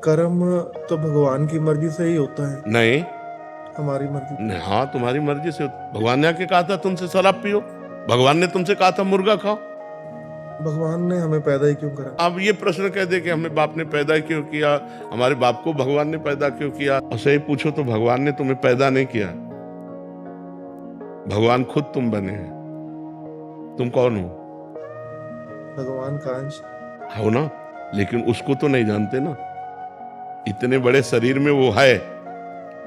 कर्म तो भगवान की मर्जी से ही होता है, नहीं हमारी मर्जी। नहीं, हाँ तुम्हारी मर्जी से। भगवान ने आके कहा था तुमसे शराब पियो, भगवान ने तुमसे कहा था मुर्गा खाओ। भगवान ने हमें पैदा ही क्यों करा? अब ये प्रश्न कह दे कि हमें बाप ने पैदा क्यों किया, हमारे बाप को भगवान ने पैदा क्यों किया, और सही पूछो तो भगवान ने तुम्हें पैदा नहीं किया, भगवान खुद तुम बने हैं। तुम कौन हो? भगवान का अंश। हो ना, लेकिन उसको तो नहीं जानते ना। इतने बड़े शरीर में वो है,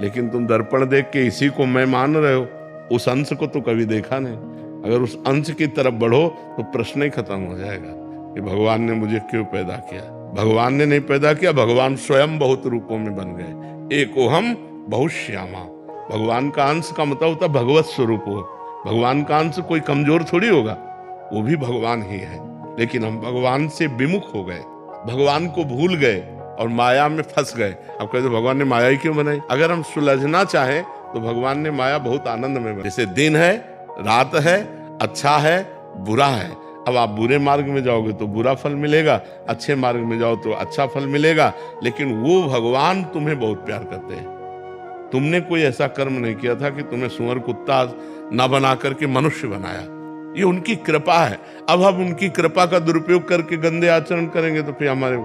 लेकिन तुम दर्पण देख के इसी को मैं मान रहे हो, उस अंश को तो कभी देखा नहीं। अगर उस अंश की तरफ बढ़ो तो प्रश्न ही खत्म हो जाएगा कि भगवान ने मुझे क्यों पैदा किया। भगवान ने नहीं पैदा किया, भगवान स्वयं बहुत रूपों में बन गए। एको हम बहुत श्यामा। भगवान का अंश का मतलब होता भगवत स्वरूप हो। भगवान का अंश कोई कमजोर थोड़ी होगा, वो भी भगवान ही है। लेकिन हम भगवान से विमुख हो गए, भगवान को भूल गए और माया में फंस गए। अब कहते भगवान ने माया ही क्यों बनाई? अगर हम सुलझना चाहें तो भगवान ने माया बहुत आनंद में बनाई। जैसे दिन है, रात है, अच्छा है, बुरा है। अब आप बुरे मार्ग में जाओगे तो बुरा फल मिलेगा, अच्छे मार्ग में जाओ तो अच्छा फल मिलेगा। लेकिन वो भगवान तुम्हें बहुत प्यार करते हैं। तुमने कोई ऐसा कर्म नहीं किया था कि तुम्हें सुअर कुत्ता ना बना करके मनुष्य बनाया। ये उनकी कृपा है। अब हम उनकी कृपा का दुरुपयोग करके गंदे आचरण करेंगे तो फिर हमारे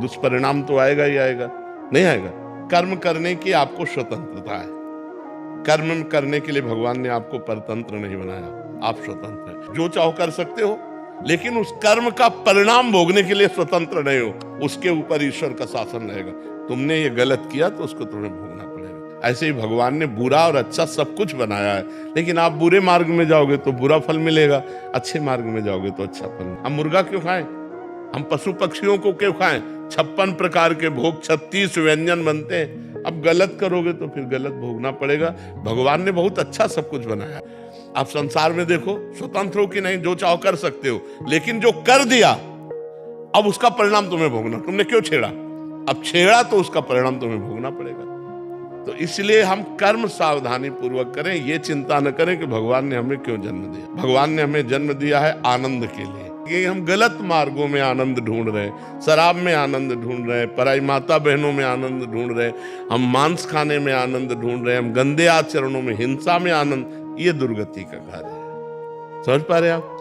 दुष्परिणाम तो आएगा ही आएगा, नहीं आएगा। कर्म करने की आपको स्वतंत्रता है। कर्म करने के लिए भगवान ने आपको परतंत्र नहीं बनाया, आप स्वतंत्र हैं। जो चाहो कर सकते हो, लेकिन उस कर्म का परिणाम भोगने के लिए स्वतंत्र नहीं हो। उसके ऊपर ईश्वर का शासन रहेगा। तुमने ये गलत किया तो उसको तुम्हें भोगना पड़ेगा। ऐसे ही भगवान ने बुरा और अच्छा सब कुछ बनाया है, लेकिन आप बुरे मार्ग में जाओगे तो बुरा फल मिलेगा, अच्छे मार्ग में जाओगे तो अच्छा फल। हम मुर्गा क्यों खाएं? हम पशु पक्षियों को क्यों खाएं? 56 प्रकार के भोग, 36 व्यंजन बनते हैं। अब गलत करोगे तो फिर गलत भोगना पड़ेगा। भगवान ने बहुत अच्छा सब कुछ बनाया। आप संसार में देखो, स्वतंत्र हो कि नहीं, जो चाहो कर सकते हो, लेकिन जो कर दिया अब उसका परिणाम तुम्हें भोगना। तुमने क्यों छेड़ा? अब छेड़ा तो उसका परिणाम तुम्हें भोगना पड़ेगा। तो इसलिए हम कर्म सावधानी पूर्वक करें, ये चिंता न करें कि भगवान ने हमें क्यों जन्म दिया। भगवान ने हमें जन्म दिया है आनंद के लिए। कि हम गलत मार्गों में आनंद ढूंढ रहे हैं, शराब में आनंद ढूंढ रहे हैं, पराई माता बहनों में आनंद ढूंढ रहे हैं, हम मांस खाने में आनंद ढूंढ रहे हैं, हम गंदे आचरणों में, हिंसा में आनंद। ये दुर्गति का कार्य है। समझ पा रहे आप?